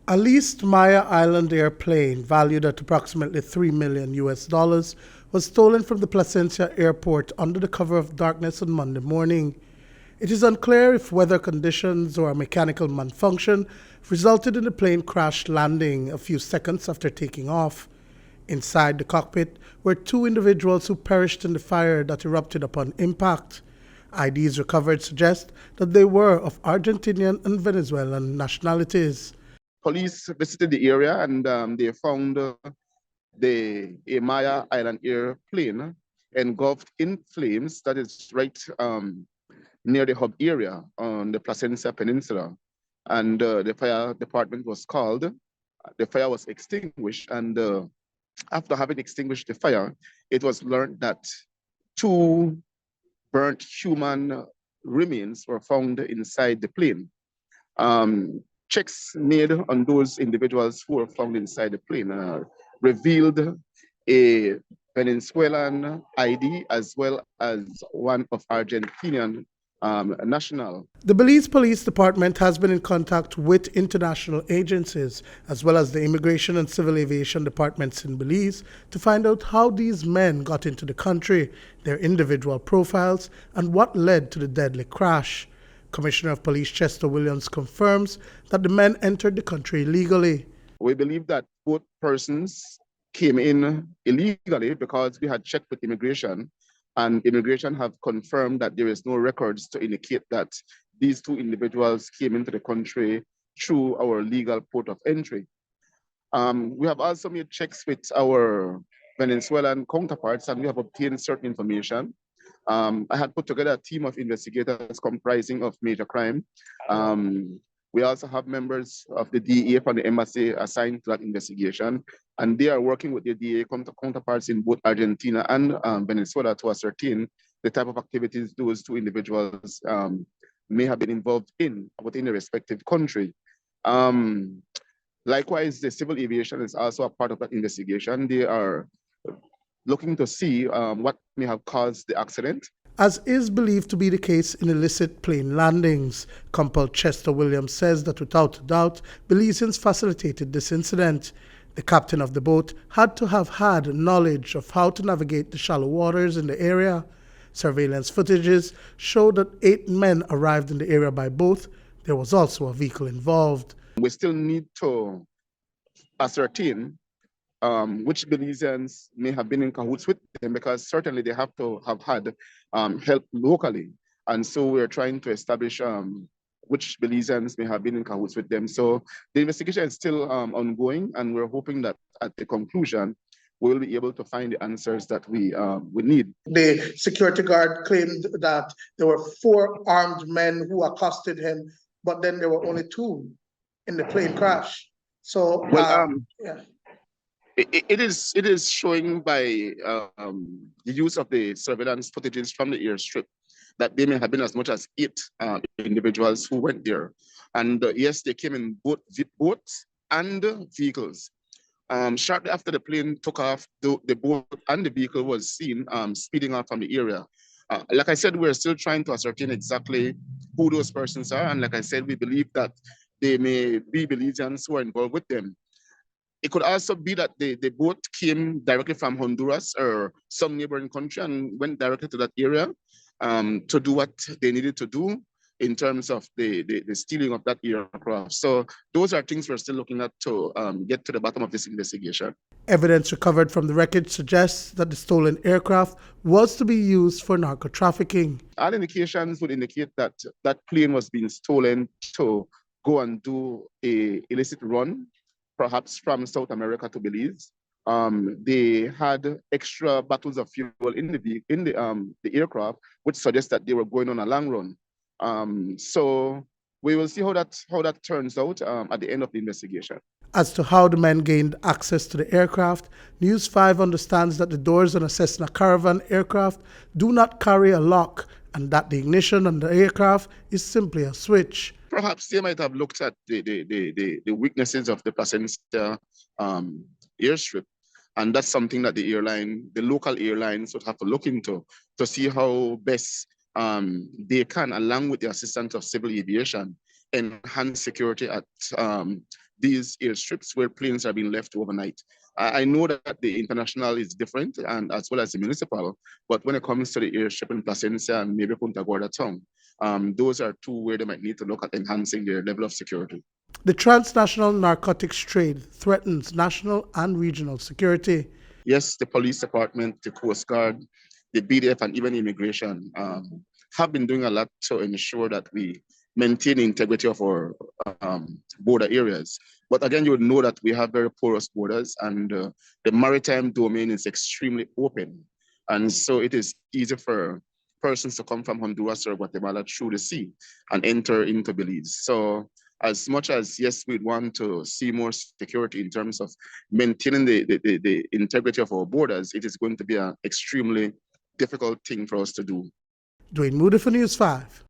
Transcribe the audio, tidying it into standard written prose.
A leased Maya Island airplane, valued at approximately $3 million, was stolen from the Placencia airport under the cover of darkness on Monday morning. It is unclear if weather conditions or a mechanical malfunction resulted in the plane crash landing a few seconds after taking off. Inside the cockpit were two individuals who perished in the fire that erupted upon impact. IDs recovered suggest that they were of Argentinian and Venezuelan nationalities. Police visited the area and they found the Maya Island airplane engulfed in flames that is right near the hub area on the Placencia Peninsula. And the fire department was called. The fire was extinguished, and after having extinguished the fire, it was learned that two burnt human remains were found inside the plane. Checks made on those individuals who were found inside the plane revealed a Venezuelan ID as well as one of Argentinian national. The Belize Police Department has been in contact with international agencies as well as the Immigration and Civil Aviation departments in Belize to find out how these men got into the country, their individual profiles, and what led to the deadly crash. Commissioner of Police Chester Williams confirms that the men entered the country illegally. We believe that both persons came in illegally because we had checked with immigration, and immigration have confirmed that there is no records to indicate that these two individuals came into the country through our legal port of entry. We have also made checks with our Venezuelan counterparts, and we have obtained certain information. I had put together a team of investigators comprising of major crime. We also have members of the DEA from the embassy assigned to that investigation, and they are working with the DEA counterparts in both Argentina and Venezuela to ascertain the type of activities those two individuals may have been involved in within the respective country. Likewise, the civil aviation is also a part of that investigation. They are looking to see what may have caused the accident. As is believed to be the case in illicit plane landings, Compal Chester Williams says that without a doubt, Belizeans facilitated this incident. The captain of the boat had to have had knowledge of how to navigate the shallow waters in the area. Surveillance footages show that 8 men arrived in the area by boat. There was also a vehicle involved. We still need to ascertain which Belizeans may have been in cahoots with them, because certainly they have to have had help locally. And so we're trying to establish which Belizeans may have been in cahoots with them. So the investigation is still ongoing, and we're hoping that at the conclusion, we will be able to find the answers that we need. The security guard claimed that there were 4 armed men who accosted him, but then there were only 2 in the plane crash. So, yeah. It is showing by the use of the surveillance footages from the airstrip that there may have been as much as 8 individuals who went there. And yes, they came in both boats and vehicles. Shortly after the plane took off, the boat and the vehicle was seen speeding off from the area. Like I said, we're still trying to ascertain exactly who those persons are. And like I said, we believe that they may be Belizeans who are involved with them. It could also be that the boat came directly from Honduras or some neighboring country and went directly to that area to do what they needed to do in terms of the stealing of that aircraft. So those are things we're still looking at to get to the bottom of this investigation. Evidence recovered from the wreckage suggests that the stolen aircraft was to be used for narco-trafficking. All indications would indicate that that plane was being stolen to go and do an illicit run, perhaps from South America to Belize. They had extra bottles of fuel in the aircraft, which suggests that they were going on a long run. So we will see how that turns out at the end of the investigation. As to how the men gained access to the aircraft, News 5 understands that the doors on a Cessna Caravan aircraft do not carry a lock, and that the ignition on the aircraft is simply a switch. Perhaps they might have looked at the weaknesses of the Placencia airstrip, and that's something that the local airlines would have to look into to see how best they can, along with the assistance of civil aviation, enhance security at these airstrips where planes are being left overnight. I know that the international is different, and as well as the municipal, but when it comes to the airstrip in Placencia and maybe Punta Gorda town, those are two where they might need to look at enhancing their level of security. The transnational narcotics trade threatens national and regional security. Yes, the police department, the Coast Guard, the BDF, and even immigration have been doing a lot to ensure that we maintain the integrity of our border areas. But again, you would know that we have very porous borders, and the maritime domain is extremely open. And so it is easy for persons to come from Honduras or Guatemala through the sea and enter into Belize. So as much as, yes, we'd want to see more security in terms of maintaining the integrity of our borders, it is going to be an extremely difficult thing for us to do. Duane Moody for News 5.